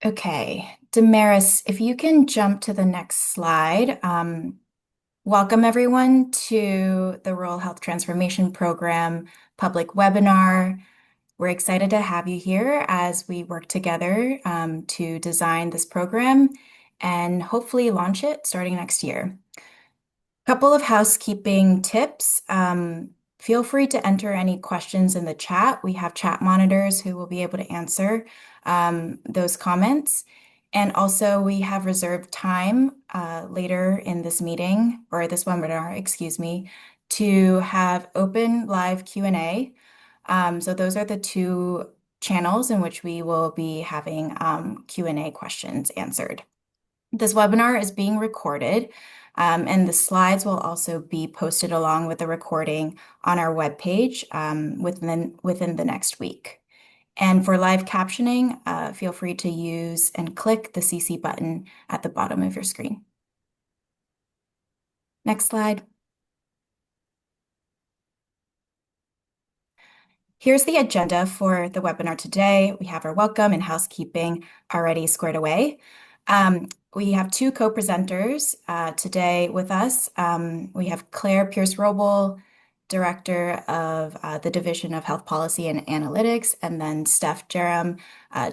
Okay, Damaris, if you can jump to the next slide. Welcome everyone to the Rural Health Transformation Program public webinar. We're excited to have you here as we work together to design this program and hopefully launch it starting next year. Couple of housekeeping tips. Feel free to enter any questions in the chat. We have chat monitors who will be able to answer those comments. And also, we have reserved time later in this meeting or this webinar, excuse me, to have open live Q&A. So those are the two channels in which we will be having Q&A questions answered. This webinar is being recorded, and the slides will also be posted along with the recording on our webpage within the next week. And for live captioning, feel free to use and click the CC button at the bottom of your screen. Next slide. Here's the agenda for the webinar today. We have our welcome and housekeeping already squared away. We have two co-presenters today with us. We have Claire Pierce-Roble, Director of the Division of Health Policy and Analytics, and then Steph Jerem,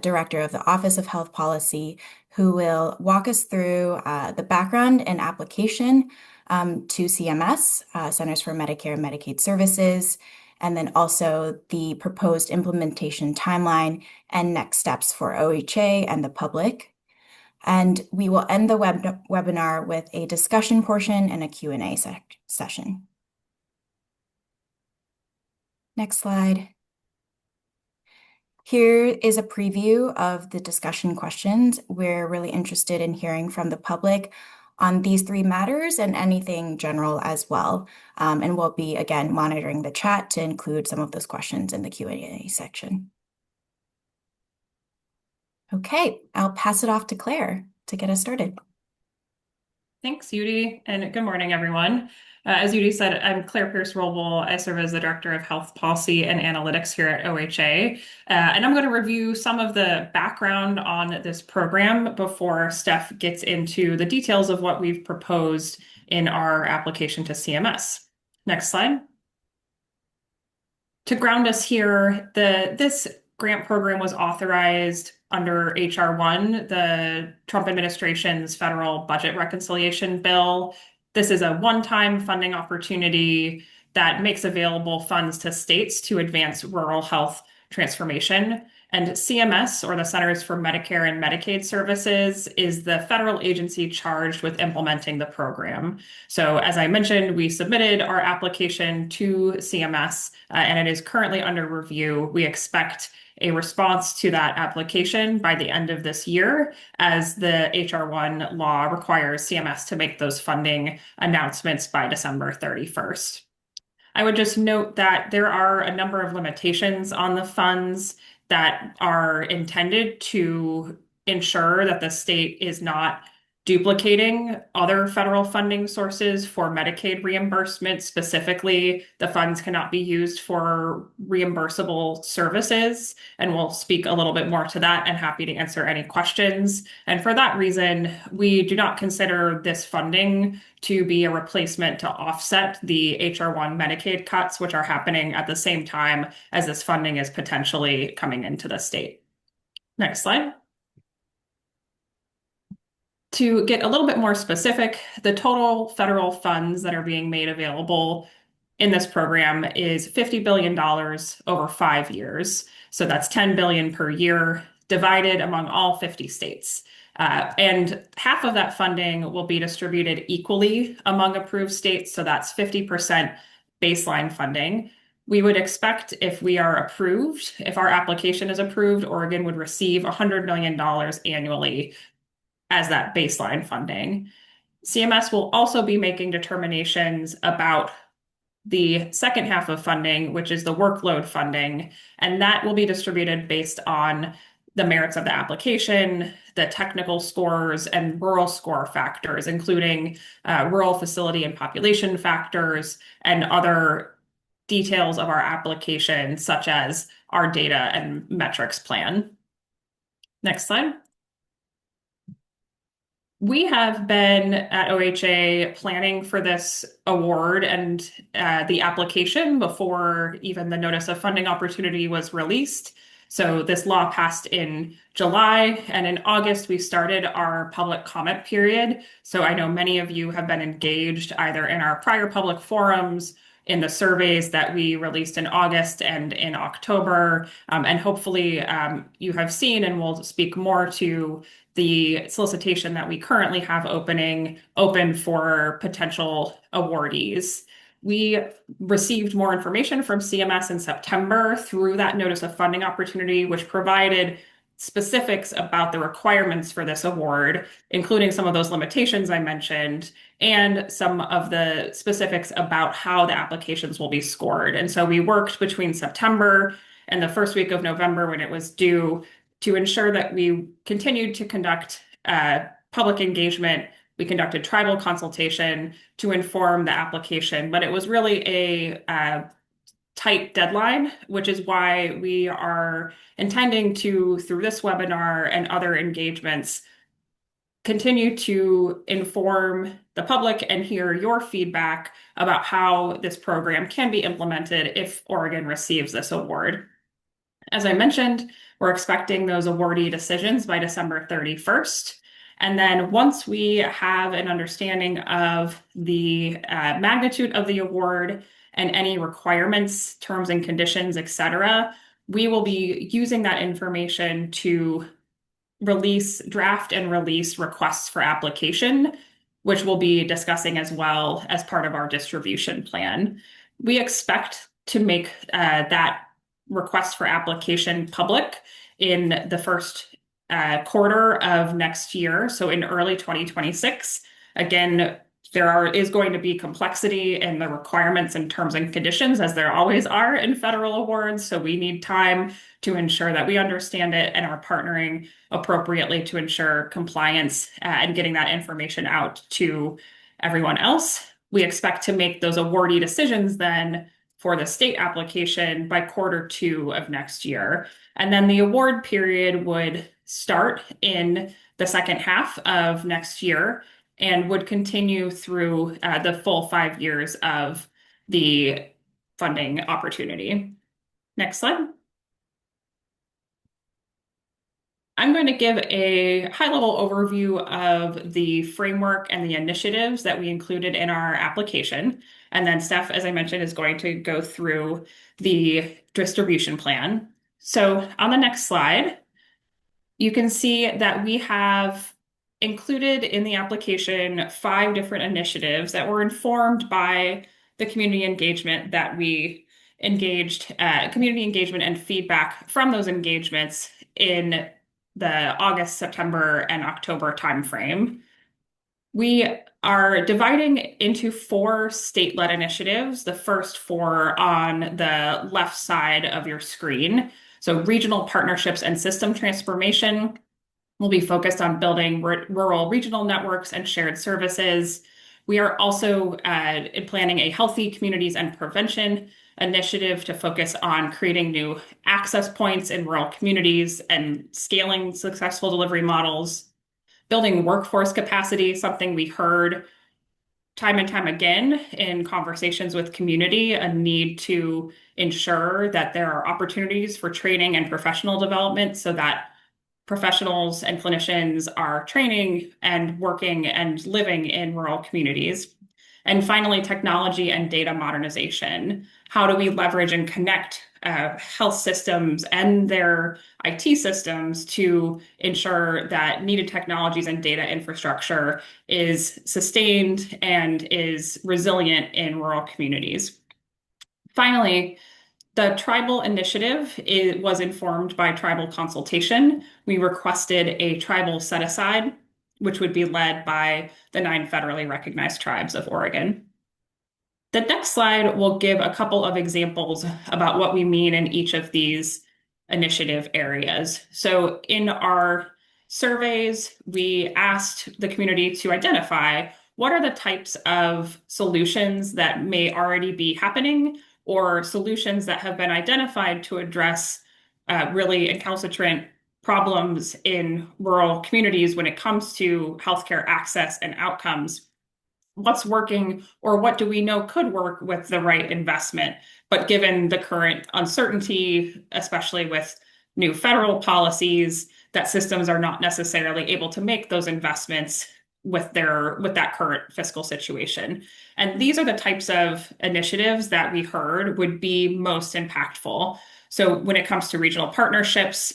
Director of the Office of Health Policy, who will walk us through the background and application to CMS, Centers for Medicare and Medicaid Services, and then also the proposed implementation timeline and next steps for OHA and the public. And we will end the webinar with a discussion portion and a Q&A session. Next slide. Here is a preview of the discussion questions. We're really interested in hearing from the public on these three matters and anything general as well. And we'll be, again, monitoring the chat to include some of those questions in the Q&A section. Okay, I'll pass it off to Claire to get us started. Thanks, Yudi, and good morning, everyone. As Yudi said, I'm Claire Pierce-Roble. I serve as the Director of Health Policy and Analytics here at OHA. And I'm going to review some of the background on this program before Steph gets into the details of what we've proposed in our application to CMS. Next slide. To ground us here, this grant program was authorized under H.R. 1, the Trump administration's federal budget reconciliation bill. This is a one-time funding opportunity that makes available funds to states to advance rural health transformation. And CMS, or the Centers for Medicare and Medicaid Services, is the federal agency charged with implementing the program. So as I mentioned, we submitted our application to CMS, and it is currently under review. We expect a response to that application by the end of this year, as the H.R. 1 law requires CMS to make those funding announcements by December 31st. I would just note that there are a number of limitations on the funds that are intended to ensure that the state is not duplicating other federal funding sources for Medicaid reimbursement. Specifically, the funds cannot be used for reimbursable services, and we'll speak a little bit more to that and happy to answer any questions. And for that reason, we do not consider this funding to be a replacement to offset the H.R. 1 Medicaid cuts, which are happening at the same time as this funding is potentially coming into the state. Next slide. To get a little bit more specific, the total federal funds that are being made available in this program is $50 billion over 5 years. So that's $10 billion per year divided among all 50 states. And half of that funding will be distributed equally among approved states. So that's 50% baseline funding. We would expect, if we are approved, if our application is approved, Oregon would receive $100 million annually as that baseline funding. CMS will also be making determinations about the second half of funding, which is the workload funding, and that will be distributed based on the merits of the application, the technical scores, and rural score factors, including rural facility and population factors, and other details of our application, such as our data and metrics plan. Next slide. We have been at OHA planning for this award and the application before even the notice of funding opportunity was released. So this law passed in July, and in August we started our public comment period. So I know many of you have been engaged either in our prior public forums, in the surveys that we released in August and in October, and hopefully you have seen and will speak more to the solicitation that we currently have open for potential awardees. We received more information from CMS in September through that notice of funding opportunity, which provided specifics about the requirements for this award, including some of those limitations I mentioned, and some of the specifics about how the applications will be scored. And so we worked between September and the first week of November when it was due to ensure that we continued to conduct public engagement. We conducted tribal consultation to inform the application, but it was really a tight deadline, which is why we are intending to, through this webinar and other engagements, continue to inform the public and hear your feedback about how this program can be implemented if Oregon receives this award. As I mentioned, we're expecting those awardee decisions by December 31st. And then once we have an understanding of the magnitude of the award and any requirements, terms and conditions, et cetera, we will be using that information to draft and release requests for application, which we'll be discussing as well as part of our distribution plan. We expect to make that request for application public in the first quarter of next year, so in early 2026. Again, is going to be complexity in the requirements and terms and conditions, as there always are in federal awards. So we need time to ensure that we understand it and are partnering appropriately to ensure compliance and getting that information out to everyone else. We expect to make those awardee decisions then for the state application by quarter 2 of next year. And then the award period would start in the second half of next year and would continue through the full 5 years of the funding opportunity. Next slide. I'm going to give a high-level overview of the framework and the initiatives that we included in our application. And then Steph, as I mentioned, is going to go through the distribution plan. So on the next slide, you can see that we have included in the application 5 different initiatives that were informed by the community engagement that we engaged, community engagement and feedback from those engagements in the August, September, and October timeframe. We are dividing into 4 state-led initiatives, the first 4 on the left side of your screen. So regional partnerships and system transformation will be focused on building rural regional networks and shared services. We are also planning a healthy communities and prevention initiative to focus on creating new access points in rural communities and scaling successful delivery models. Building workforce capacity, something we heard time and time again in conversations with community, a need to ensure that there are opportunities for training and professional development so that professionals and clinicians are training and working and living in rural communities. And finally, technology and data modernization. How do we leverage and connect health systems and their IT systems to ensure that needed technologies and data infrastructure is sustained and is resilient in rural communities? Finally, the tribal initiative was informed by tribal consultation. We requested a tribal set aside, which would be led by the 9 federally recognized tribes of Oregon. The next slide will give a couple of examples about what we mean in each of these initiative areas. So in our surveys, we asked the community to identify what are the types of solutions that may already be happening or solutions that have been identified to address really recalcitrant problems in rural communities when it comes to healthcare access and outcomes. What's working or what do we know could work with the right investment? But given the current uncertainty, especially with new federal policies, that systems are not necessarily able to make those investments with that current fiscal situation. And these are the types of initiatives that we heard would be most impactful. So when it comes to regional partnerships,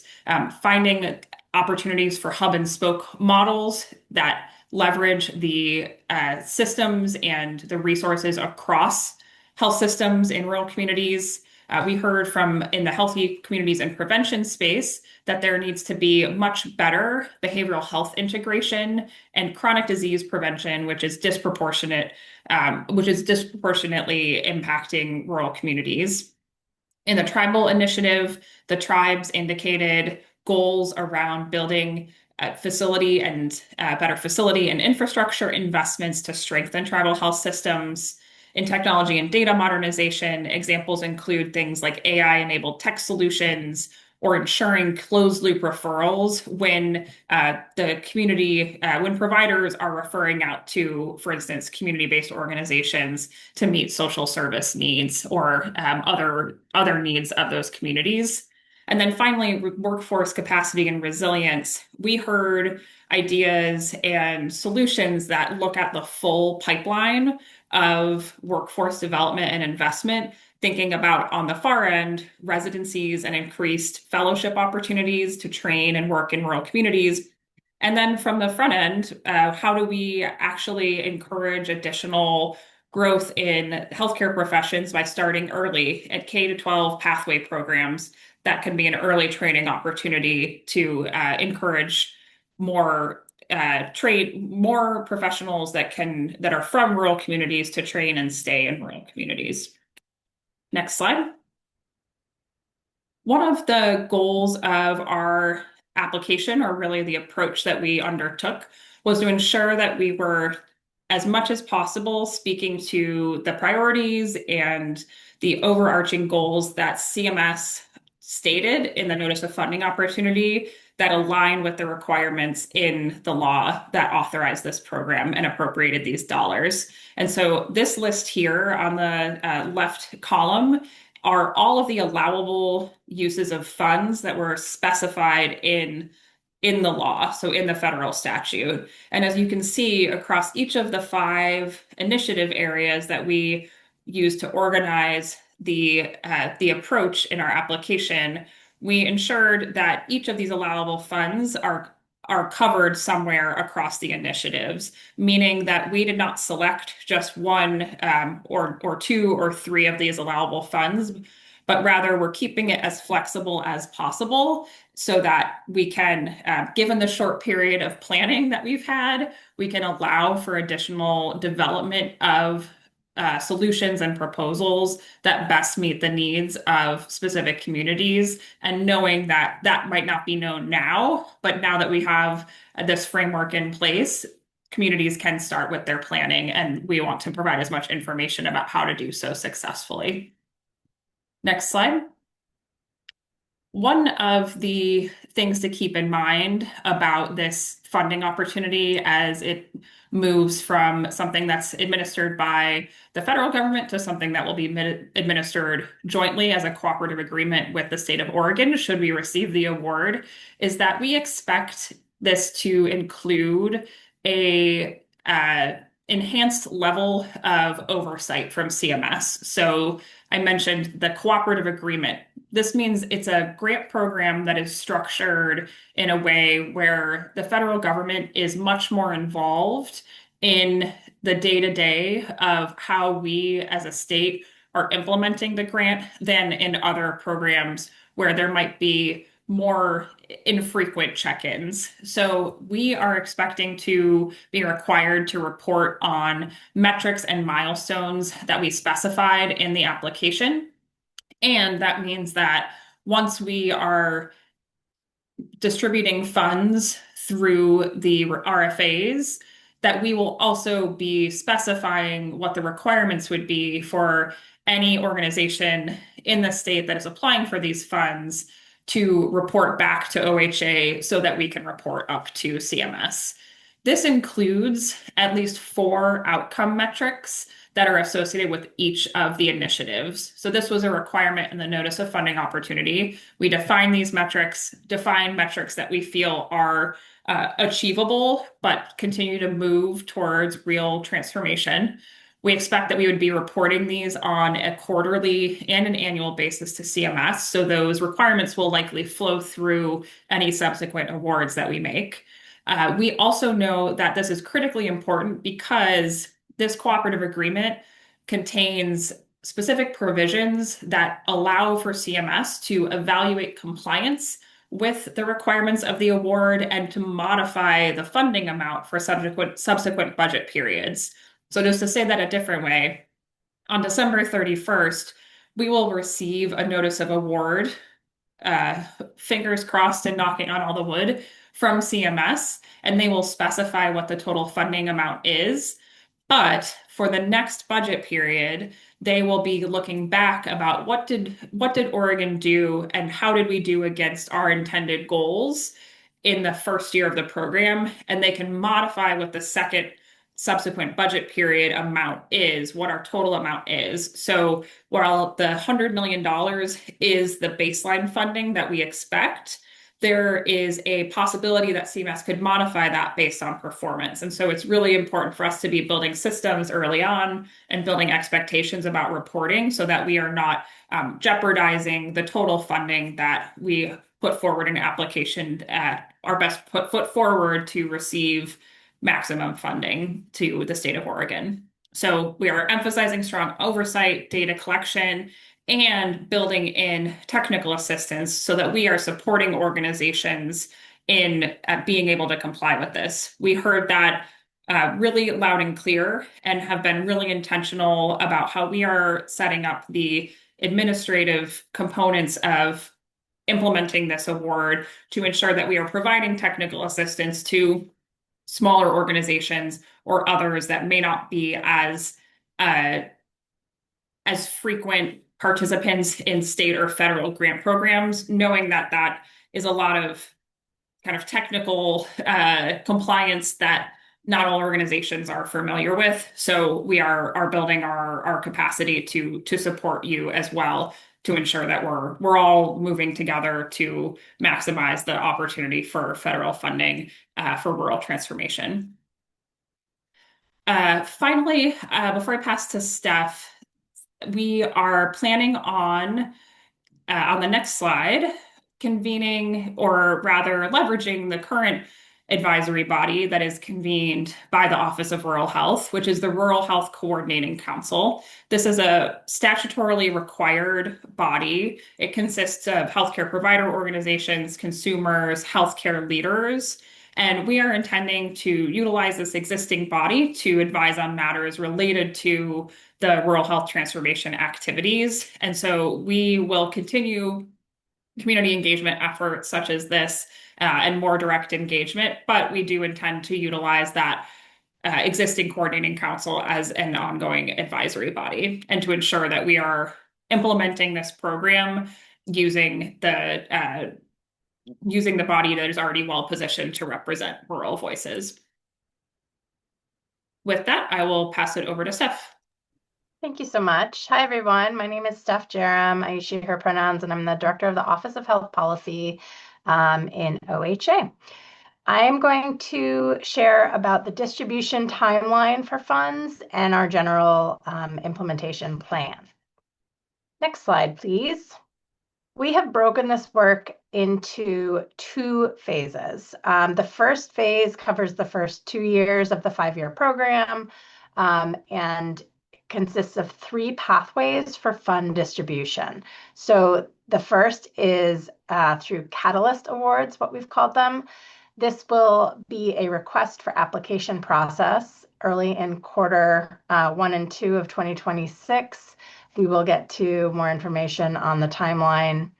finding opportunities for hub and spoke models that leverage the systems and the resources across health systems in rural communities. We heard from in the healthy communities and prevention space that there needs to be much better behavioral health integration and chronic disease prevention, which is disproportionately impacting rural communities. In the tribal initiative, the tribes indicated goals around building better facility and infrastructure investments to strengthen tribal health systems. In technology and data modernization, examples include things like AI-enabled tech solutions or ensuring closed loop referrals when when providers are referring out to, for instance, community-based organizations to meet social service needs or other needs of those communities. And then finally, workforce capacity and resilience. We heard ideas and solutions that look at the full pipeline of workforce development and investment, thinking about on the far end, residencies and increased fellowship opportunities to train and work in rural communities. And then from the front end, how do we actually encourage additional growth in healthcare professions by starting early at K to 12 pathway programs that can be an early training opportunity to encourage more professionals that are from rural communities to train and stay in rural communities. Next slide. One of the goals of our application, or really the approach that we undertook, was to ensure that we were, as much as possible, speaking to the priorities and the overarching goals that CMS stated in the Notice of Funding Opportunity that align with the requirements in the law that authorized this program and appropriated these dollars. And so this list here on the left column are all of the allowable uses of funds that were specified in the law, so in the federal statute. And as you can see, across each of the 5 initiative areas that we use to organize the approach in our application, we ensured that each of these allowable funds are covered somewhere across the initiatives, meaning that we did not select just one or 2 or 3 of these allowable funds, but rather we're keeping it as flexible as possible so that we can, given the short period of planning that we've had, we can allow for additional development of solutions and proposals that best meet the needs of specific communities, and knowing that that might not be known now, but now that we have this framework in place, communities can start with their planning, and we want to provide as much information about how to do so successfully. Next slide. One of the things to keep in mind about this funding opportunity as it moves from something that's administered by the federal government to something that will be administered jointly as a cooperative agreement with the state of Oregon, should we receive the award, is that we expect this to include a enhanced level of oversight from CMS. So I mentioned the cooperative agreement. This means it's a grant program that is structured in a way where the federal government is much more involved in the day-to-day of how we as a state are implementing the grant than in other programs where there might be more infrequent check-ins. So we are expecting to be required to report on metrics and milestones that we specified in the application. And that means that once we are distributing funds through the RFAs, that we will also be specifying what the requirements would be for any organization in the state that is applying for these funds to report back to OHA so that we can report up to CMS. This includes at least 4 outcome metrics that are associated with each of the initiatives. So this was a requirement in the notice of funding opportunity. We define these metrics, define metrics that we feel are achievable, but continue to move towards real transformation. We expect that we would be reporting these on a quarterly and an annual basis to CMS. So those requirements will likely flow through any subsequent awards that we make. We also know that this is critically important because this cooperative agreement contains specific provisions that allow for CMS to evaluate compliance with the requirements of the award and to modify the funding amount for subsequent budget periods. So just to say that a different way, on December 31st, we will receive a notice of award, uh, fingers crossed and knocking on all the wood, from CMS, and they will specify what the total funding amount is. But for the next budget period, they will be looking back about what did Oregon do and how did we do against our intended goals in the first year of the program, and they can modify what the second subsequent budget period amount is, what our total amount is. So while the $100 million is the baseline funding that we expect, there is a possibility that CMS could modify that based on performance. And so it's really important for us to be building systems early on and building expectations about reporting so that we are not jeopardizing the total funding that we put forward in an application at our best foot forward to receive maximum funding to the state of Oregon. So we are emphasizing strong oversight, data collection, and building in technical assistance so that we are supporting organizations in being able to comply with this. We heard that really loud and clear and have been really intentional about how we are setting up the administrative components of implementing this award to ensure that we are providing technical assistance to smaller organizations or others that may not be uh, as frequent participants in state or federal grant programs, knowing that that is a lot of kind of technical compliance that not all organizations are familiar with. So we are building our capacity to support you as well to ensure that we're all moving together to maximize the opportunity for federal funding for rural transformation. Finally, before I pass to Steph, we are planning on the next slide, convening, or rather leveraging the current advisory body that is convened by the Office of Rural Health, which is the Rural Health Coordinating Council. This is a statutorily required body. It consists of healthcare provider organizations, consumers, healthcare leaders, and we are intending to utilize this existing body to advise on matters related to the rural health transformation activities. And so we will continue community engagement efforts such as this and more direct engagement, but we do intend to utilize that existing coordinating council as an ongoing advisory body and to ensure that we are implementing this program using the body that is already well positioned to represent rural voices. With that, I will pass it over to Steph. Thank you so much. Hi, everyone. My name is Steph Jerem. I use she, her pronouns, and I'm the Director of the Office of Health Policy in OHA. I am going to share about the distribution timeline for funds and our general implementation plan. Next slide, please. We have broken this work into 2 phases. The first phase covers the first 2 years of the 5-year program and consists of 3 pathways for fund distribution. So the first is through Catalyst Awards, what we've called them. This will be a request for application process early in quarter 1 and 2 of 2026. We will get to more information on the timeline.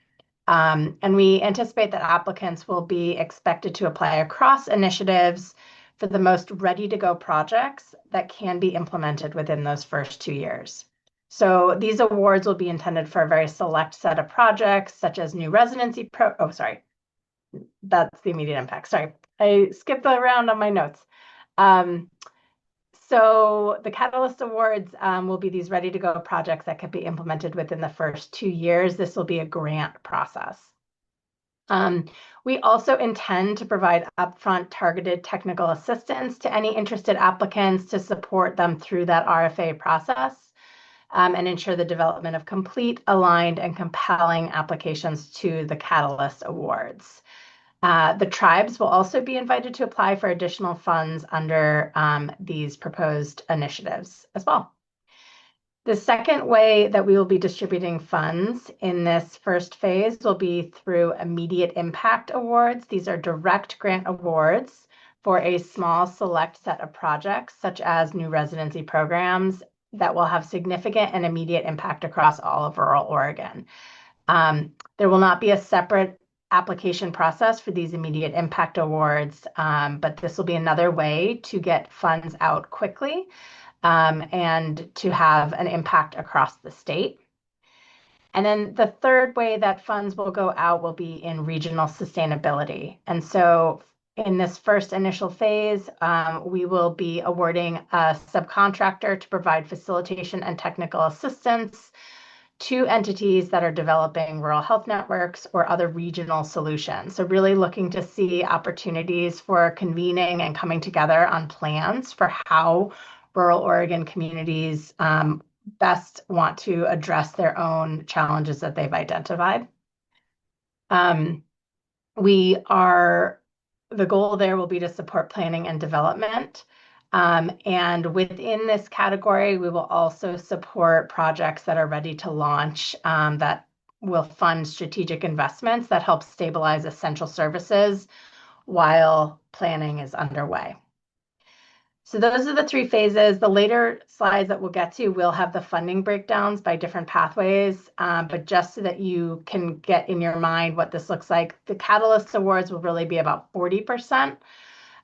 And we anticipate that applicants will be expected to apply across initiatives for the most ready-to-go projects that can be implemented within those first 2 years. So these awards will be intended for a very select set of projects, such as new residency oh, sorry, that's the immediate impact. Sorry, I skipped around on my notes. So the Catalyst Awards will be these ready-to-go projects that could be implemented within the first 2 years. This will be a grant process. We also intend to provide upfront targeted technical assistance to any interested applicants to support them through that RFA process and ensure the development of complete, aligned, and compelling applications to the Catalyst Awards. The tribes will also be invited to apply for additional funds under these proposed initiatives as well. The second way that we will be distributing funds in this first phase will be through immediate impact awards. These are direct grant awards for a small select set of projects, such as new residency programs that will have significant and immediate impact across all of rural Oregon. There will not be a separate application process for these immediate impact awards, but this will be another way to get funds out quickly and to have an impact across the state. And then the third way that funds will go out will be in regional sustainability. And so in this first initial phase, we will be awarding a subcontractor to provide facilitation and technical assistance to entities that are developing rural health networks or other regional solutions. So really looking to see opportunities for convening and coming together on plans for how rural Oregon communities best want to address their own challenges that they've identified. The goal there will be to support planning and development. And within this category, we will also support projects that are ready to launch that will fund strategic investments that help stabilize essential services while planning is underway. So those are the 3 phases. The later slides that we'll get to will have the funding breakdowns by different pathways, but just so that you can get in your mind what this looks like, the Catalyst Awards will really be about 40%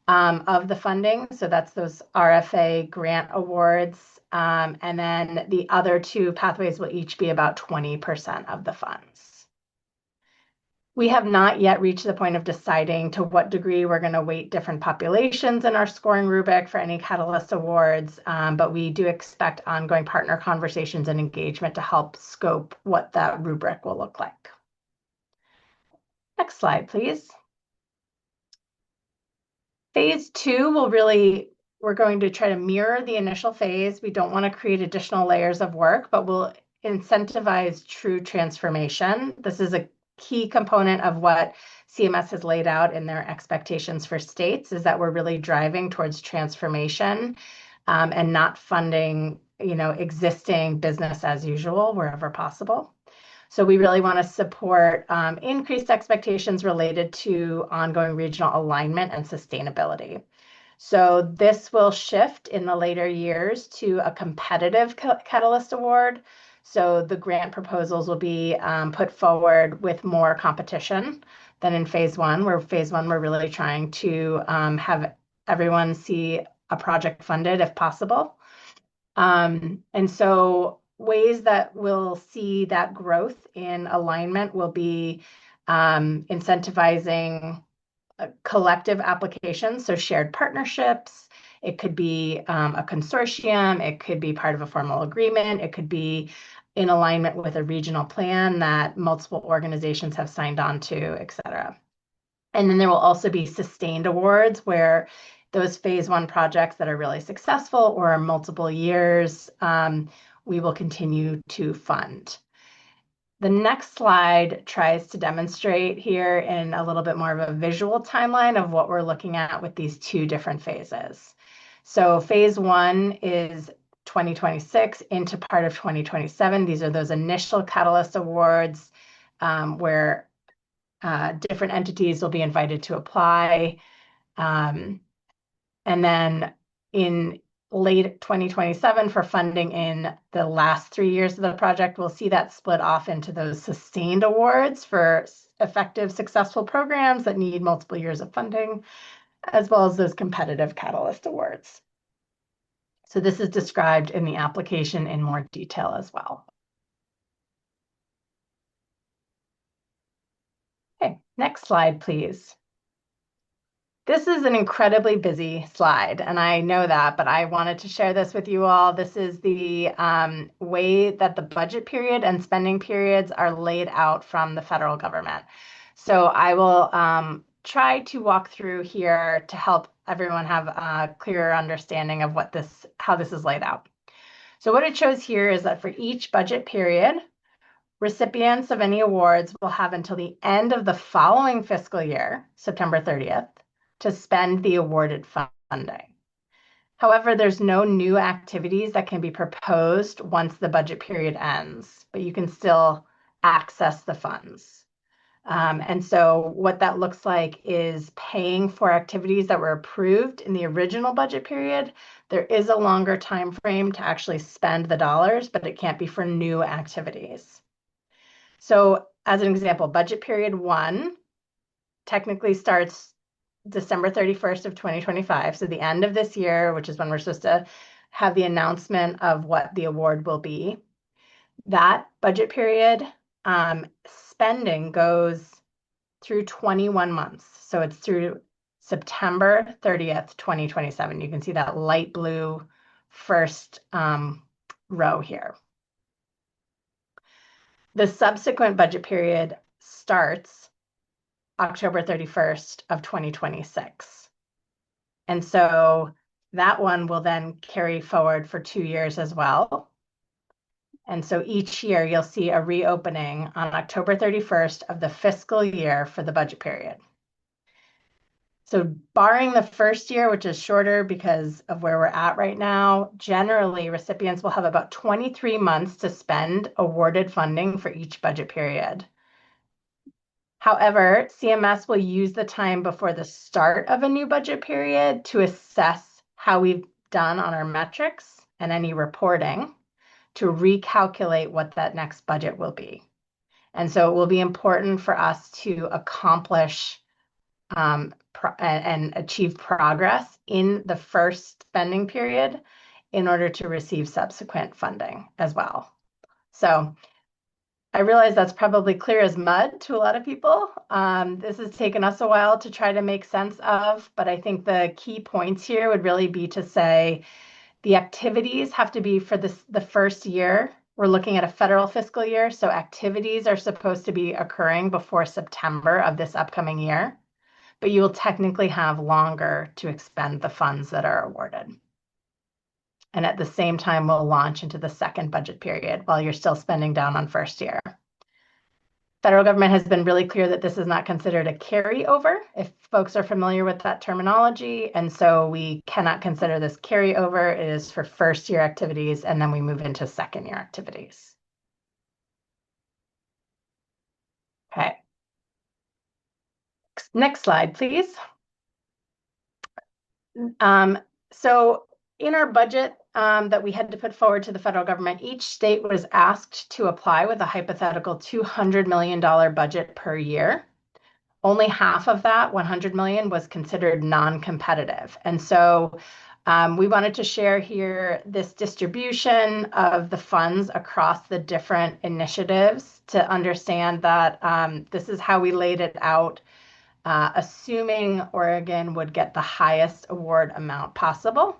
of the funding. So that's those RFA grant awards. And then the other 2 pathways will each be about 20% of the funds. We have not yet reached the point of deciding to what degree we're going to weight different populations in our scoring rubric for any Catalyst Awards, but we do expect ongoing partner conversations and engagement to help scope what that rubric will look like. Next slide, please. Phase 2 we're going to try to mirror the initial phase. We don't want to create additional layers of work, but we'll incentivize true transformation. This is a key component of what CMS has laid out in their expectations for states, is that we're really driving towards transformation and not funding, existing business as usual wherever possible. So we really want to support increased expectations related to ongoing regional alignment and sustainability. So this will shift in the later years to a competitive Catalyst Award. So the grant proposals will be put forward with more competition than in phase 1, where phase 1 we're really trying to have everyone see a project funded if possible. And so ways that we'll see that growth in alignment will be incentivizing collective applications, so shared partnerships. It could be a consortium, it could be part of a formal agreement, it could be in alignment with a regional plan that multiple organizations have signed on to, et cetera. And then there will also be sustained awards where those phase 1 projects that are really successful or multiple years, we will continue to fund. The next slide tries to demonstrate here in a little bit more of a visual timeline of what we're looking at with these 2 different phases. So phase 1 is 2026 into part of 2027. These are those initial Catalyst Awards where different entities will be invited to apply. And then in late 2027 for funding in the last 3 years of the project, we'll see that split off into those sustained awards for effective, successful programs that need multiple years of funding, as well as those competitive Catalyst Awards. So this is described in the application in more detail as well. Okay, next slide, please. This is an incredibly busy slide, and I know that, but I wanted to share this with you all. This is the way that the budget period and spending periods are laid out from the federal government. So I will try to walk through here to help everyone have a clearer understanding of how this is laid out. So what it shows here is that for each budget period, recipients of any awards will have until the end of the following fiscal year, September 30th, to spend the awarded funding. However, there's no new activities that can be proposed once the budget period ends, but you can still access the funds. And so what that looks like is paying for activities that were approved in the original budget period. There is a longer time frame to actually spend the dollars, but it can't be for new activities. So as an example, budget period 1 technically starts December 31st of 2025. So the end of this year, which is when we're supposed to have the announcement of what the award will be. That budget period spending goes through 21 months. So it's through September 30th, 2027. You can see that light blue first row here. The subsequent budget period starts October 31st of 2026. And so that one will then carry forward for 2 years as well. And so each year you'll see a reopening on October 31st of the fiscal year for the budget period. So barring the first year, which is shorter because of where we're at right now, generally recipients will have about 23 months to spend awarded funding for each budget period. However, CMS will use the time before the start of a new budget period to assess how we've done on our metrics and any reporting to recalculate what that next budget will be. And so it will be important for us to accomplish and achieve progress in the first spending period in order to receive subsequent funding as well. So I realize that's probably clear as mud to a lot of people. This has taken us a while to try to make sense of, but I think the key points here would really be to say the activities have to be for the first year. We're looking at a federal fiscal year, so activities are supposed to be occurring before September of this upcoming year, but you will technically have longer to expend the funds that are awarded. And at the same time, we'll launch into the second budget period while you're still spending down on first year. Federal government has been really clear that this is not considered a carryover, if folks are familiar with that terminology. And so we cannot consider this carryover. It is for first year activities, and then we move into second year activities. Okay. Next slide, please. So in our budget that we had to put forward to the federal government, each state was asked to apply with a hypothetical $200 million budget per year. Only half of that, 100 million, was considered non-competitive. And so we wanted to share here this distribution of the funds across the different initiatives to understand that this is how we laid it out, assuming Oregon would get the highest award amount possible.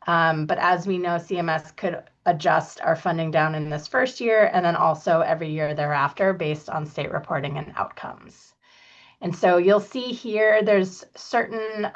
But as we know, CMS could adjust our funding down in this first year and then also every year thereafter based on state reporting and outcomes. And so you'll see here there's certain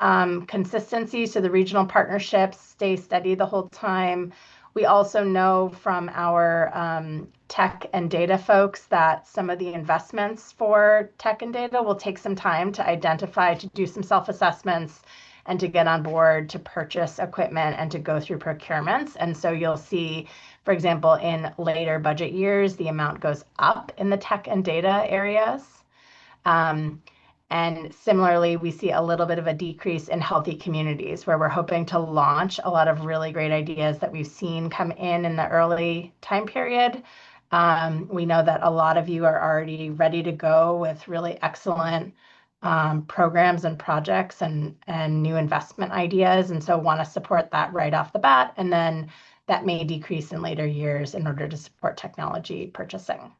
consistencies, so the regional partnerships stay steady the whole time. We also know from our tech and data folks that some of the investments for tech and data will take some time to identify, to do some self-assessments, and to get on board to purchase equipment and to go through procurements. And so you'll see, for example, in later budget years, the amount goes up in the tech and data areas. And similarly, we see a little bit of a decrease in healthy communities where we're hoping to launch a lot of really great ideas that we've seen come in the early time period. We know that a lot of you are already ready to go with really excellent programs and projects and new investment ideas, and so want to support that right off the bat. And then that may decrease in later years in order to support technology purchasing.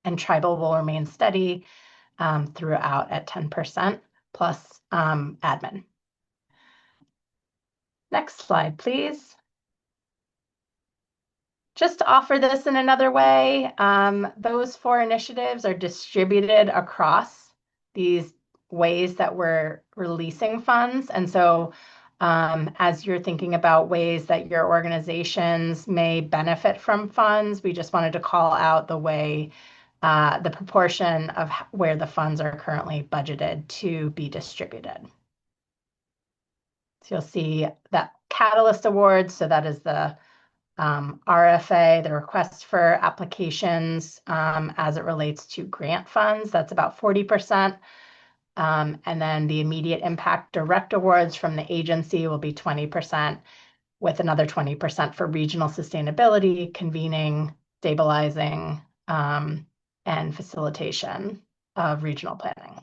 And tribal will remain steady throughout at 10% plus admin. Next slide, please. Just to offer this in another way, those 4 initiatives are distributed across these ways that we're releasing funds. And so as you're thinking about ways that your organizations may benefit from funds, we just wanted to call out the way, the proportion of where the funds are currently budgeted to be distributed. So you'll see that Catalyst Awards, so that is the RFA, the request for applications as it relates to grant funds, that's about 40%. And then the immediate impact direct awards from the agency will be 20%, with another 20% for regional sustainability, convening, stabilizing, and facilitation of regional planning.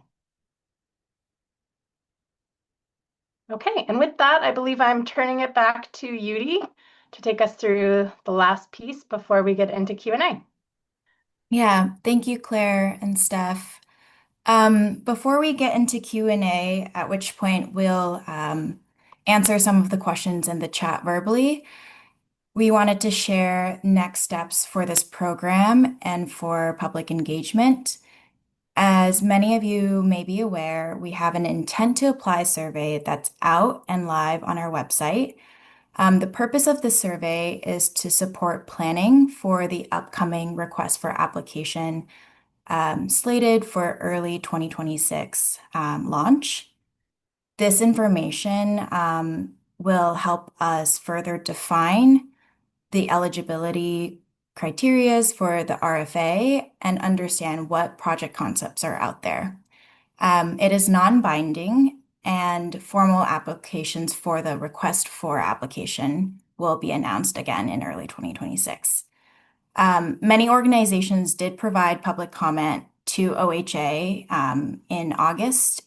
Okay, and with that, I believe I'm turning it back to Yudi to take us through the last piece before we get into Q&A. Yeah, thank you, Claire and Steph. Before we get into Q&A, at which point we'll answer some of the questions in the chat verbally, we wanted to share next steps for this program and for public engagement. As many of you may be aware, we have an intent to apply survey that's out and live on our website. The purpose of the survey is to support planning for the upcoming request for application slated for early 2026 launch. This information will help us further define the eligibility criteria for the RFA and understand what project concepts are out there. It is non-binding, and formal applications for the request for application will be announced again in early 2026. Many organizations did provide public comment to OHA in August,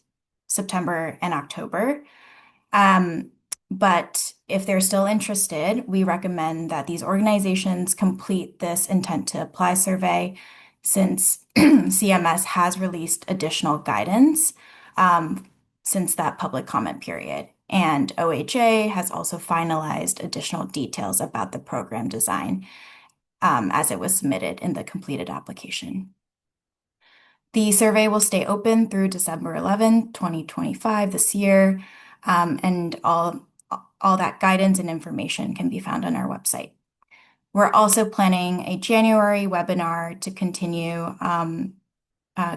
September, and October. But if they're still interested, we recommend that these organizations complete this intent to apply survey, since CMS has released additional guidance since that public comment period. And OHA has also finalized additional details about the program design as it was submitted in the completed application. The survey will stay open through December 11th, 2025 this year, and all that guidance and information can be found on our website. We're also planning a January webinar to continue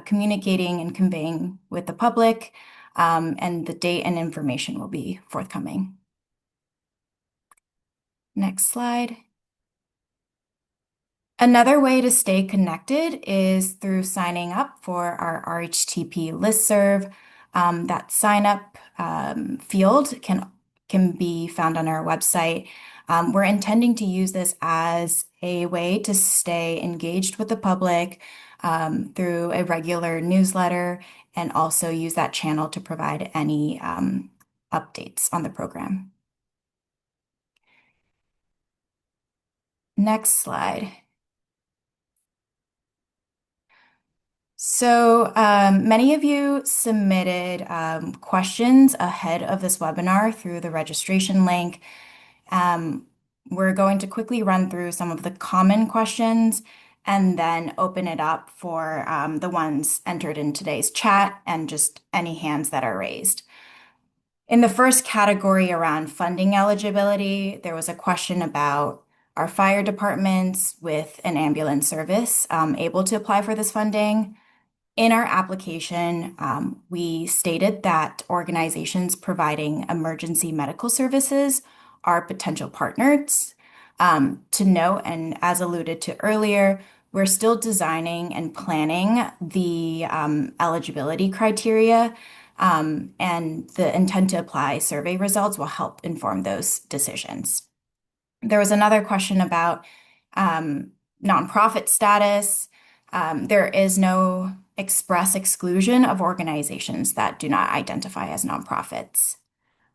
communicating and conveying with the public, and the date and information will be forthcoming. Next slide. Another way to stay connected is through signing up for our RHTP listserv. That sign up field can be found on our website. We're intending to use this as a way to stay engaged with the public through a regular newsletter, and also use that channel to provide any updates on the program. Next slide. So many of you submitted questions ahead of this webinar through the registration link. We're going to quickly run through some of the common questions and then open it up for the ones entered in today's chat and just any hands that are raised. In the first category around funding eligibility, there was a question about our fire departments with an ambulance service able to apply for this funding. In our application, we stated that organizations providing emergency medical services are potential partners. To note, and as alluded to earlier, we're still designing and planning the eligibility criteria, and the intent to apply survey results will help inform those decisions. There was another question about nonprofit status. There is no express exclusion of organizations that do not identify as nonprofits.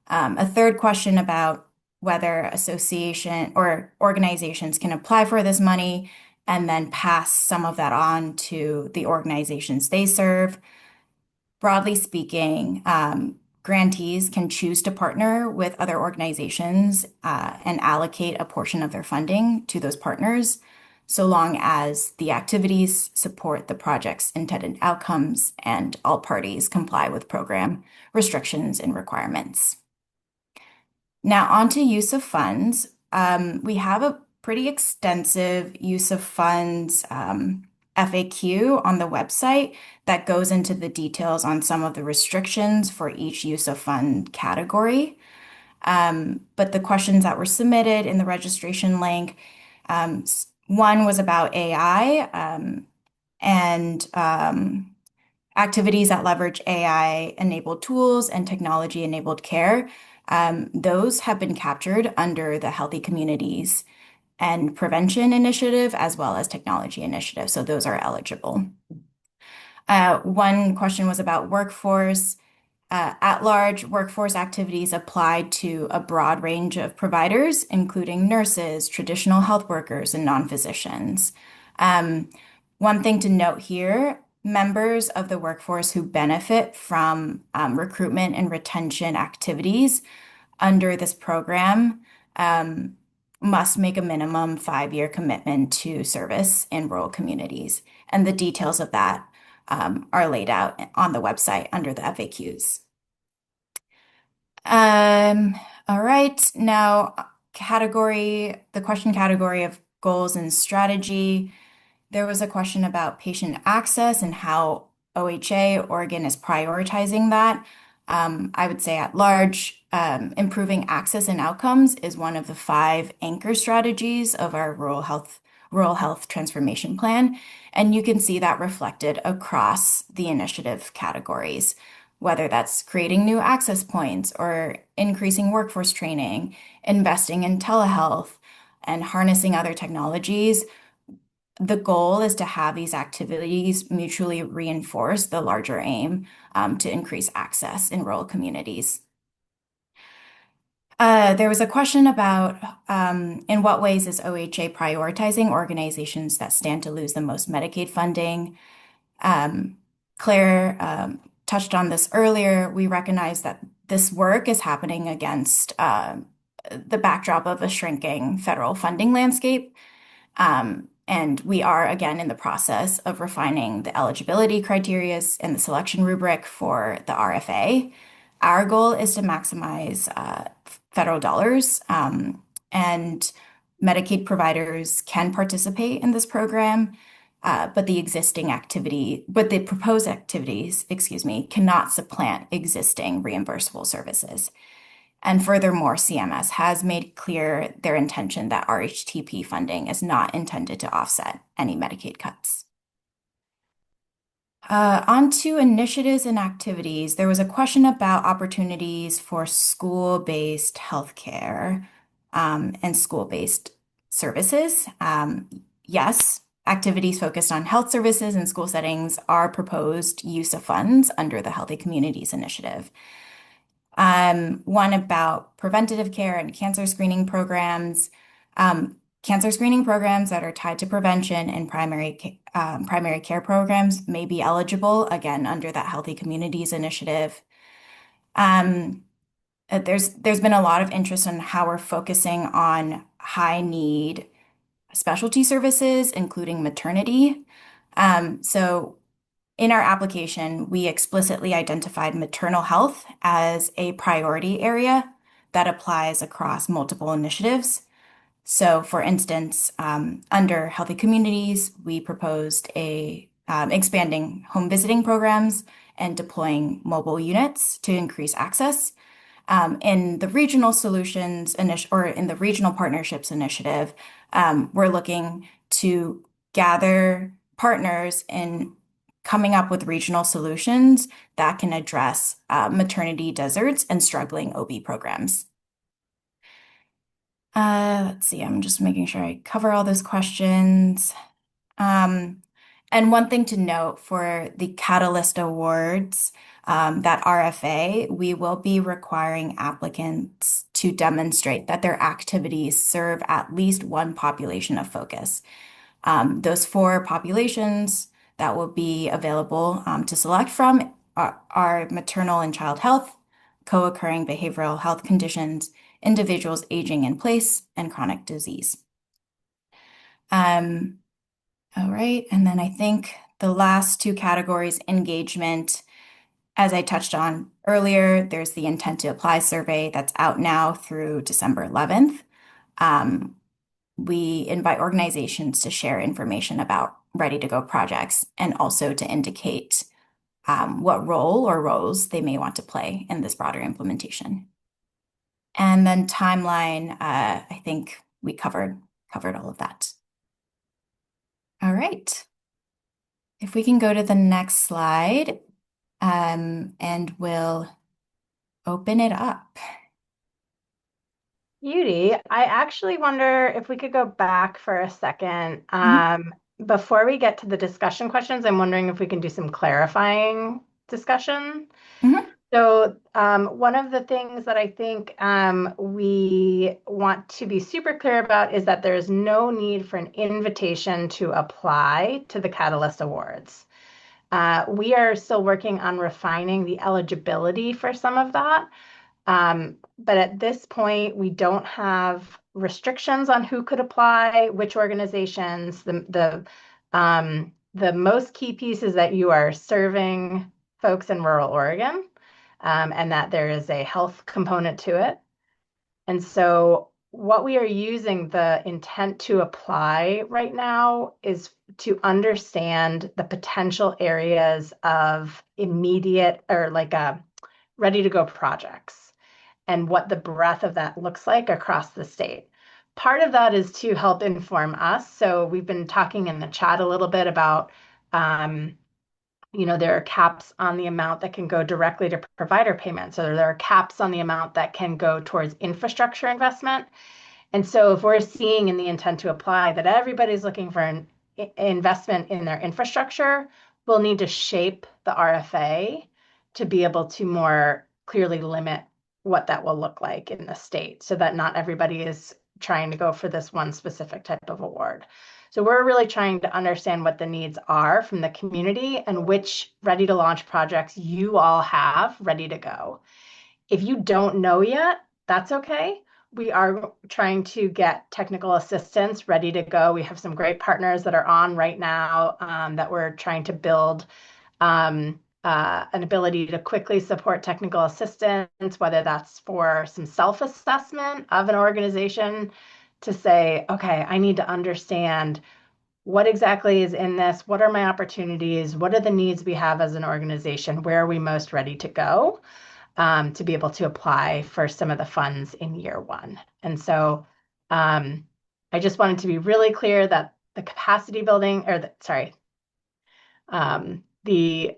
A third question about whether association or organizations can apply for this money and then pass some of that on to the organizations they serve. Broadly speaking, grantees can choose to partner with other organizations and allocate a portion of their funding to those partners, so long as the activities support the project's intended outcomes and all parties comply with program restrictions and requirements. Now, on to use of funds. We have a pretty extensive use of funds FAQ on the website that goes into the details on some of the restrictions for each use of fund category. But the questions that were submitted in the registration link, one was about AI and activities that leverage AI-enabled tools and technology-enabled care. Those have been captured under the Healthy Communities and Prevention Initiative as well as Technology Initiative. So those are eligible. One question was about workforce. At-large workforce activities apply to a broad range of providers, including nurses, traditional health workers, and non-physicians. One thing to note here, members of the workforce who benefit from recruitment and retention activities under this program must make a minimum 5-year commitment to service in rural communities. And the details of that are laid out on the website under the FAQs. All right, now the question category of goals and strategy. There was a question about patient access and how OHA Oregon is prioritizing that. I would say at large, improving access and outcomes is one of the 5 anchor strategies of our rural health transformation plan. And you can see that reflected across the initiative categories, whether that's creating new access points or increasing workforce training, investing in telehealth, and harnessing other technologies. The goal is to have these activities mutually reinforce the larger aim to increase access in rural communities. There was a question about in what ways is OHA prioritizing organizations that stand to lose the most Medicaid funding? Claire touched on this earlier. We recognize that this work is happening against the backdrop of a shrinking federal funding landscape. And we are, again, in the process of refining the eligibility criteria and the selection rubric for the RFA. Our goal is to maximize federal dollars, and Medicaid providers can participate in this program, but the proposed activities, cannot supplant existing reimbursable services. And furthermore, CMS has made clear their intention that RHTP funding is not intended to offset any Medicaid cuts. On to initiatives and activities. There was a question about opportunities for school-based healthcare and school-based services. Yes, activities focused on health services and school settings are proposed use of funds under the Healthy Communities Initiative. One about preventative care and cancer screening programs. Cancer screening programs that are tied to prevention and primary care programs may be eligible, again, under that Healthy Communities Initiative. There's been a lot of interest in how we're focusing on high need specialty services, including maternity. So in our application, we explicitly identified maternal health as a priority area that applies across multiple initiatives. So, for instance, under Healthy Communities, we proposed expanding home visiting programs and deploying mobile units to increase access. In the regional solutions or in the regional partnerships initiative, we're looking to gather partners in coming up with regional solutions that can address maternity deserts and struggling OB programs. Let's see, I'm just making sure I cover all those questions. And And one thing to note for the Catalyst Awards, that RFA, we will be requiring applicants to demonstrate that their activities serve at least one population of focus. Those four populations that will be available to select from are maternal and child health, co-occurring behavioral health conditions, individuals aging in place, and chronic disease. Um, all right, and then I think the last two categories, engagement, as I touched on earlier, there's the intent to apply survey that's out now through December 11th. Um, we invite organizations to share information about ready to go projects and also to indicate what role or roles they may want to play in this broader implementation. And then timeline, I think we covered all of that. All right. If we can go to the next slide, and we'll open it up. Beauty, I actually wonder if we could go back for a second. Mhm. Before we get to the discussion questions, I'm wondering if we can do some clarifying discussion. Mhm. So, one of the things that I think we want to be super clear about is that there is no need for an invitation to apply to the Catalyst Awards. We are still working on refining the eligibility for some of that. But at this point, we don't have restrictions on who could apply, which organizations. The most key piece is that you are serving folks in rural Oregon, and that there is a health component to it. And so what we are using the intent to apply right now is to understand the potential areas of immediate or like a ready to go projects and what the breadth of that looks like across the state. Part of that is to help inform us. So we've been talking in the chat a little bit about, there are caps on the amount that can go directly to provider payments, or there are caps on the amount that can go towards infrastructure investment. And so if we're seeing in the intent to apply that everybody's looking for an investment in their infrastructure, we'll need to shape the RFA to be able to more clearly limit what that will look like in the state so that not everybody is trying to go for this one specific type of award. So we're really trying to understand what the needs are from the community and which ready to launch projects you all have ready to go. If you don't know yet, that's okay. We are trying to get technical assistance ready to go. We have some great partners that are on right now that we're trying to build an ability to quickly support technical assistance, whether that's for some self-assessment of an organization to say, okay, I need to understand what exactly is in this, what are my opportunities, what are the needs we have as an organization, where are we most ready to go to be able to apply for some of the funds in year one. And so I just wanted to be really clear that the capacity building, the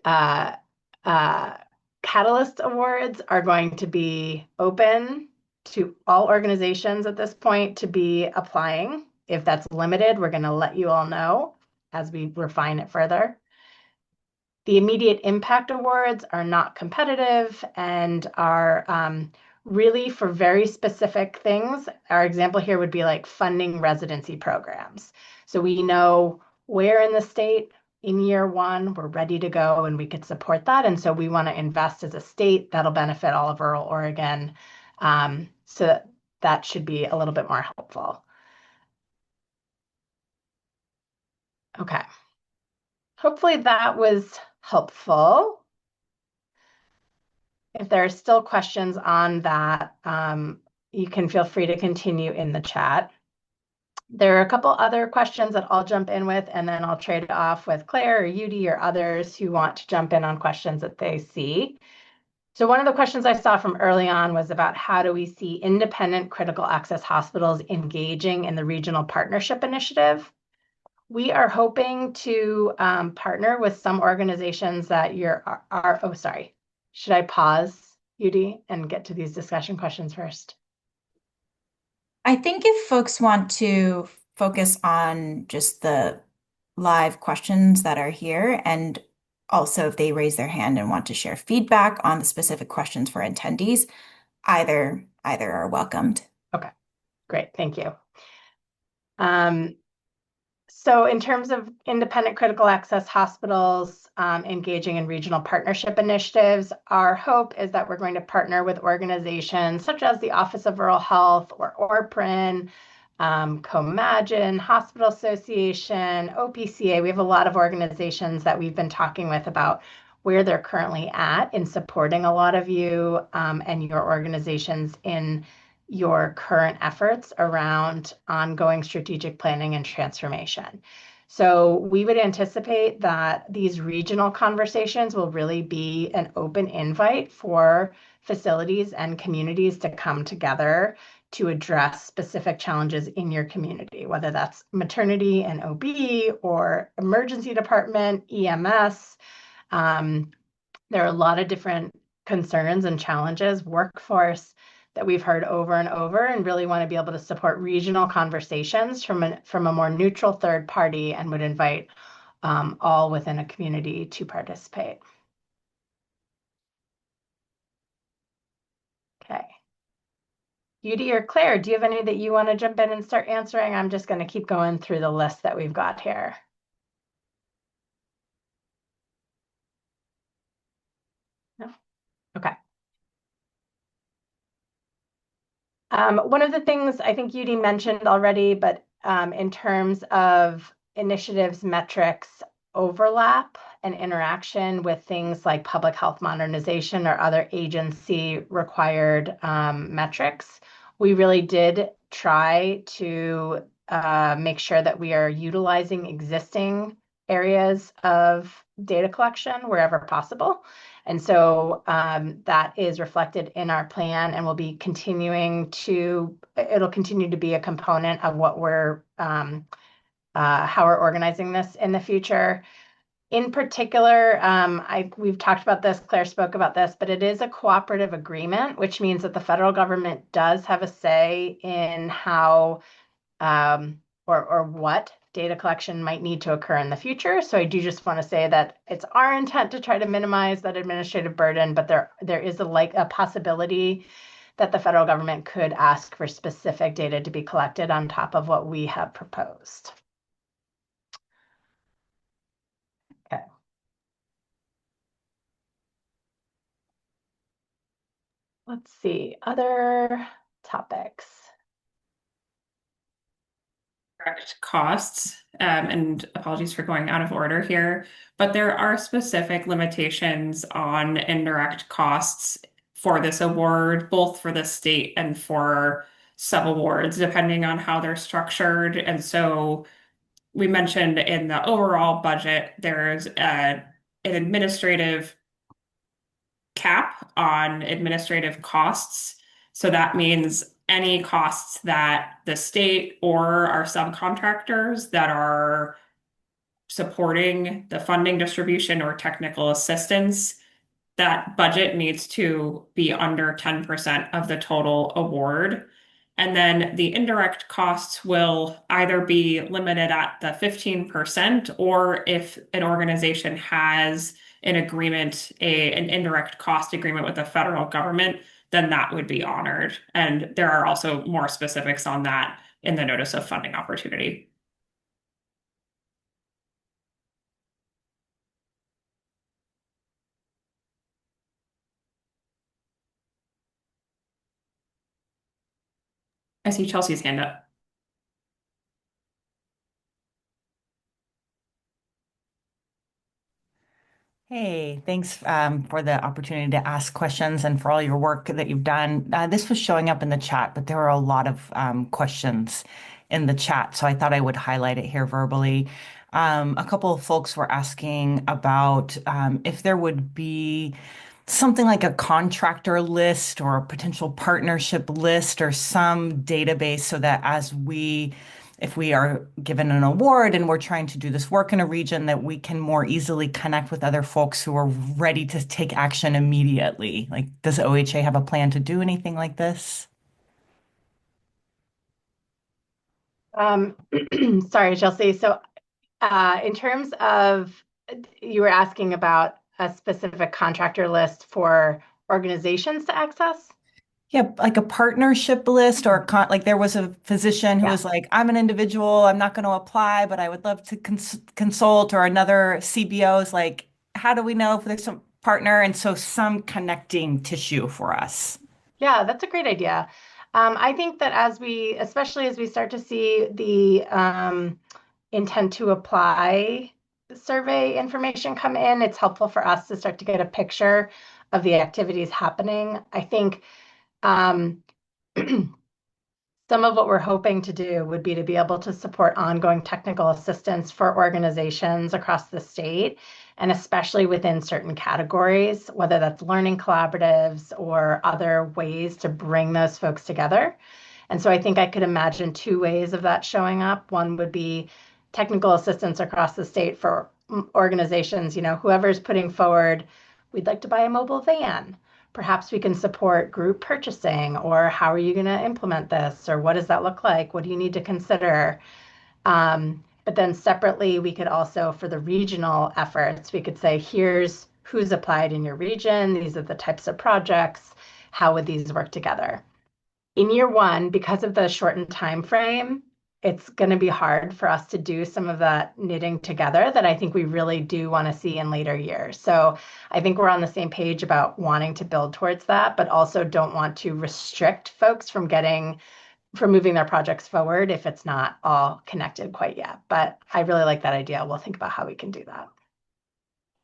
Catalyst Awards are going to be open to all organizations at this point to be applying. If that's limited, we're going to let you all know as we refine it further. The immediate impact awards are not competitive and are really for very specific things. Our example here would be like funding residency programs. So we know where in the state in year one we're ready to go and we could support that. And so we want to invest as a state that'll benefit all of rural Oregon. So that should be a little bit more helpful. Okay. Hopefully that was helpful. If there are still questions on that, you can feel free to continue in the chat. There are a couple other questions that I'll jump in with, and then I'll trade it off with Claire or Yudi or others who want to jump in on questions that they see. So one of the questions I saw from early on was about how do we see independent critical access hospitals engaging in the regional partnership initiative? We are hoping to partner with some organizations that oh, sorry. Should I pause, Yudi, and get to these discussion questions first? I think if folks want to focus on just the live questions that are here. And also, if they raise their hand and want to share feedback on the specific questions for attendees, either are welcomed. Okay, great. Thank you. So in terms of independent critical access hospitals engaging in regional partnership initiatives, our hope is that we're going to partner with organizations such as the Office of Rural Health or ORPRIN, CoMagin, Hospital Association, OPCA. We have a lot of organizations that we've been talking with about where they're currently at in supporting a lot of you and your organizations in your current efforts around ongoing strategic planning and transformation. So we would anticipate that these regional conversations will really be an open invite for facilities and communities to come together to address specific challenges in your community, whether that's maternity and OB or emergency department, EMS. There are a lot of different concerns and challenges, workforce that we've heard over and over, and really want to be able to support regional conversations from a more neutral third party, and would invite all within a community to participate. Okay. Judy or Claire, do you have any that you want to jump in and start answering? I'm just going to keep going through the list that we've got here. No? Okay. One of the things I think Judy mentioned already, but in terms of initiatives, metrics, overlap and interaction with things like public health modernization or other agency required metrics, we really did try to make sure that we are utilizing existing areas of data collection wherever possible. And so that is reflected in our plan and will be it'll continue to be a component of what how we're organizing this in the future. In particular, we've talked about this, Claire spoke about this, but it is a cooperative agreement, which means that the federal government does have a say in how or what data collection might need to occur in the future. So I do just want to say that it's our intent to try to minimize that administrative burden, but there is a possibility that the federal government could ask for specific data to be collected on top of what we have proposed. Okay. Let's see, other topics. Direct costs, and apologies for going out of order here, but there are specific limitations on indirect costs for this award, both for the state and for sub-awards, depending on how they're structured. And so we mentioned in the overall budget, there's an administrative cap on administrative costs. So that means any costs that the state or our subcontractors that are supporting the funding distribution or technical assistance, that budget needs to be under 10% of the total award. And then the indirect costs will either be limited at the 15%, or if an organization has an agreement, an indirect cost agreement with the federal government, then that would be honored. And there are also more specifics on that in the notice of funding opportunity. I see Chelsea's hand up. Hey, thanks for the opportunity to ask questions and for all your work that you've done. This was showing up in the chat, but there were a lot of questions in the chat, so I thought I would highlight it here verbally. A couple of folks were asking about if there would be something like a contractor list or a potential partnership list or some database so that if we are given an award and we're trying to do this work in a region, that we can more easily connect with other folks who are ready to take action immediately. Like, does OHA have a plan to do anything like this? Sorry, Chelsea. So In terms of, you were asking about a specific contractor list for organizations to access? Yeah, like a partnership list or a like there was a physician who Yeah. was like, I'm an individual, I'm not going to apply, but I would love to consult, or another CBO is like, how do we know if there's some partner? And so some connecting tissue for us. Yeah, that's a great idea. I think that especially as we start to see the intent to apply survey information come in, it's helpful for us to start to get a picture of the activities happening. I think um, some of what we're hoping to do would be to be able to support ongoing technical assistance for organizations across the state, and especially within certain categories, whether that's learning collaboratives or other ways to bring those folks together. And so I think I could imagine two ways of that showing up. One would be technical assistance across the state for organizations, whoever's putting forward, we'd like to buy a mobile van. Perhaps we can support group purchasing, or how are you going to implement this, or what does that look like? What do you need to consider? But then separately, we could also, for the regional efforts, we could say, here's who's applied in your region. These are the types of projects. How would these work together? In year one, because of the shortened time frame, it's going to be hard for us to do some of that knitting together that I think we really do want to see in later years. So I think we're on the same page about wanting to build towards that, but also don't want to restrict folks from moving their projects forward if it's not all connected quite yet. But I really like that idea. We'll think about how we can do that.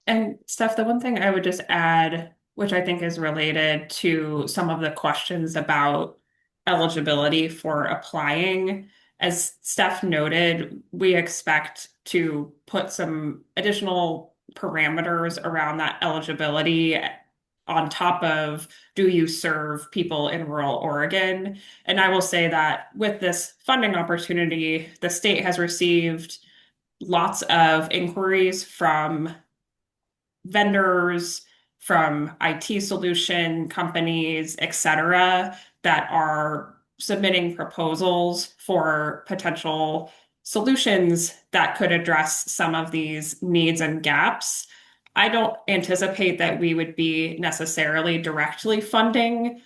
And Steph, the one thing I would just add, which I think is related to some of the questions about eligibility for applying, as Steph noted, we expect to put some additional parameters around that eligibility on top of, do you serve people in rural Oregon? And I will say that with this funding opportunity, the state has received lots of inquiries from vendors, from IT solution companies, et cetera, that are submitting proposals for potential solutions that could address some of these needs and gaps. I don't anticipate that we would be necessarily directly funding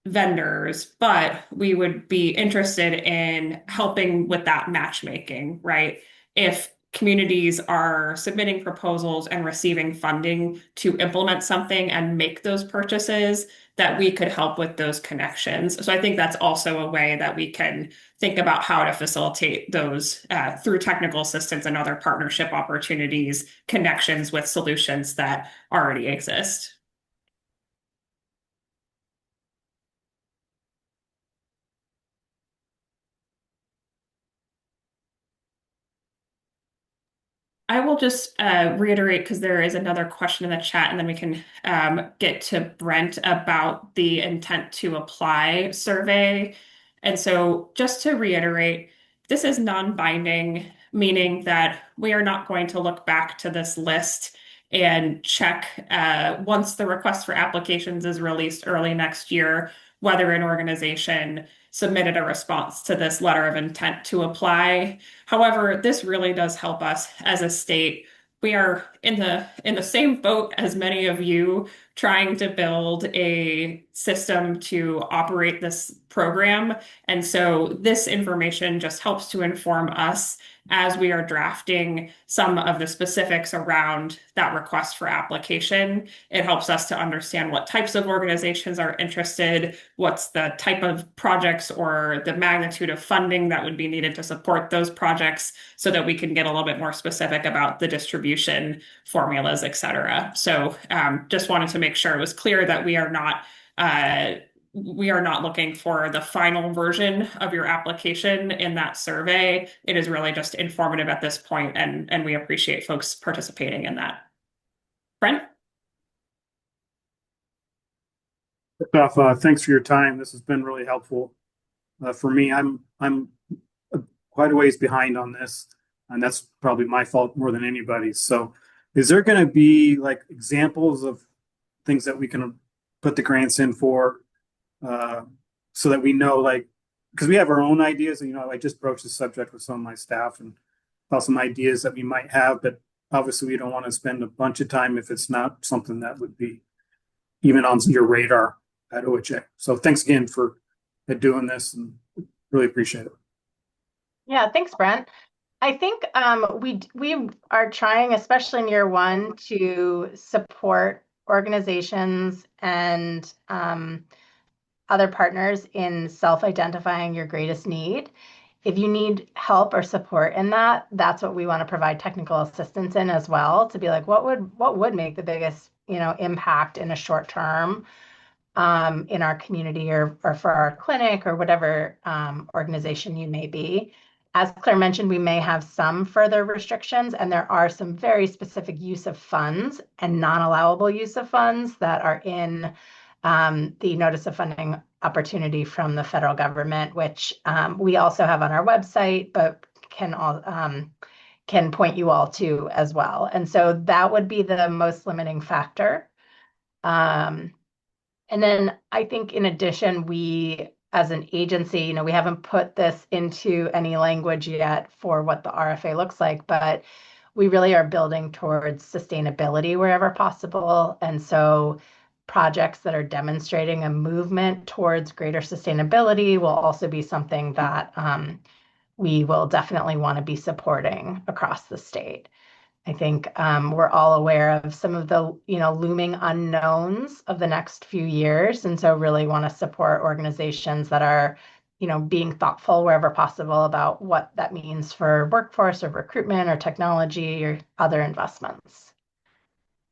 vendors, but we would be interested in helping with that matchmaking, right? If communities are submitting proposals and receiving funding to implement something and make those purchases, that we could help with those connections. So I think that's also a way that we can think about how to facilitate those through technical assistance and other partnership opportunities, connections with solutions that already exist. I will just reiterate, because there is another question in the chat, and then we can get to Brent about the intent to apply survey. And so just to reiterate, this is non-binding, meaning that we are not going to look back to this list and check once the request for applications is released early next year, whether an organization submitted a response to this letter of intent to apply. However, this really does help us as a state. We are in the same boat as many of you, trying to build a system to operate this program. And so this information just helps to inform us as we are drafting some of the specifics around that request for application. It helps us to understand what types of organizations are interested, what's the type of projects or the magnitude of funding that would be needed to support those projects, so that we can get a little bit more specific about the distribution formulas, et cetera. So just wanted to make sure it was clear that we are not looking for the final version of your application in that survey. It is really just informative at this point, and we appreciate folks participating in that. Brent? Beth, thanks for your time. This has been really helpful for me. I'm quite a ways behind on this, and that's probably my fault more than anybody's. So, is there going to be like examples of things that we can put the grants in for, so that we know, like, because we have our own ideas. I just broached the subject with some of my staff, and about some ideas that we might have, but obviously we don't want to spend a bunch of time if it's not something that would be even on your radar at OHA. So thanks again for doing this and really appreciate it. Yeah, thanks, Brent. I think we are trying, especially in year one, to support organizations and other partners in self-identifying your greatest need. If you need help or support in that, that's what we want to provide technical assistance in as well, to be like, what would make the biggest, impact in a short term in our community or for our clinic or whatever organization you may be. As Claire mentioned, we may have some further restrictions, and there are some very specific use of funds and non-allowable use of funds that are in the notice of funding opportunity from the federal government, which we also have on our website, but can point you all to as well. And so that would be the most limiting factor. And then I think in addition, we as an agency, we haven't put this into any language yet for what the RFA looks like, but we really are building towards sustainability wherever possible. And so projects that are demonstrating a movement towards greater sustainability will also be something that we will definitely want to be supporting across the state. I think we're all aware of some of the, looming unknowns of the next few years. And so really want to support organizations that are, being thoughtful wherever possible about what that means for workforce or recruitment or technology or other investments.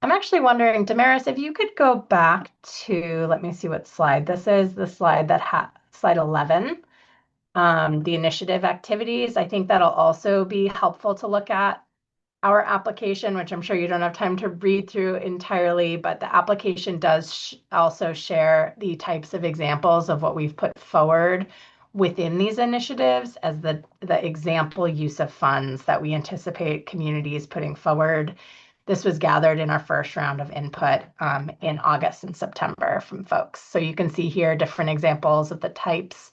I'm actually wondering, Damaris, if you could go back to, let me see what slide this is, the slide slide 11, the initiative activities. I think that'll also be helpful to look at. Our application, which I'm sure you don't have time to read through entirely, but the application does also share the types of examples of what we've put forward within these initiatives as the example use of funds that we anticipate communities putting forward. This was gathered in our first round of input in August and September from folks. So you can see here different examples of the types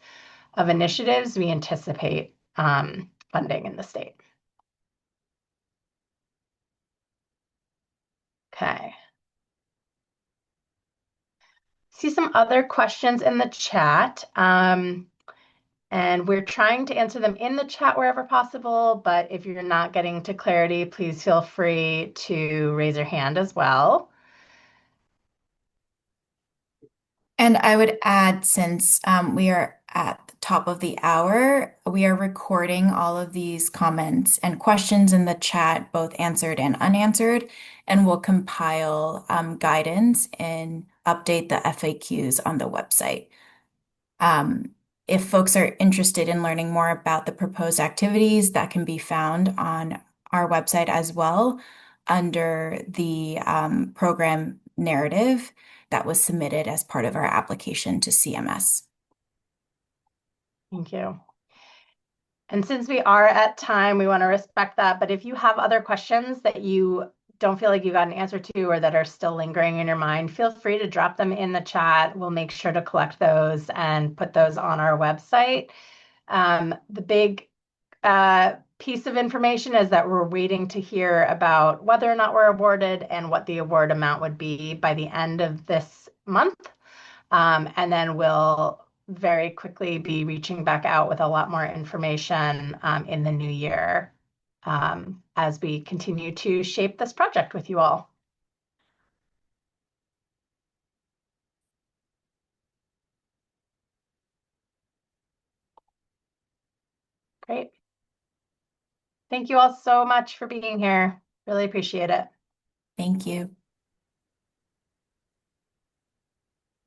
of initiatives we anticipate funding in the state. Okay. See some other questions in the chat. And we're trying to answer them in the chat wherever possible, but if you're not getting to clarity, please feel free to raise your hand as well. And I would add, since we are at the top of the hour, we are recording all of these comments and questions in the chat, both answered and unanswered, and we'll compile guidance and update the FAQs on the website. If folks are interested in learning more about the proposed activities, that can be found on our website as well under the program narrative that was submitted as part of our application to CMS. Thank you. And since we are at time, we want to respect that. But if you have other questions that you don't feel like you got an answer to or that are still lingering in your mind, feel free to drop them in the chat. We'll make sure to collect those and put those on our website. The big piece of information is that we're waiting to hear about whether or not we're awarded and what the award amount would be by the end of this month. And then we'll very quickly be reaching back out with a lot more information in the new year as we continue to shape this project with you all. Great. Thank you all so much for being here. Really appreciate it. Thank you.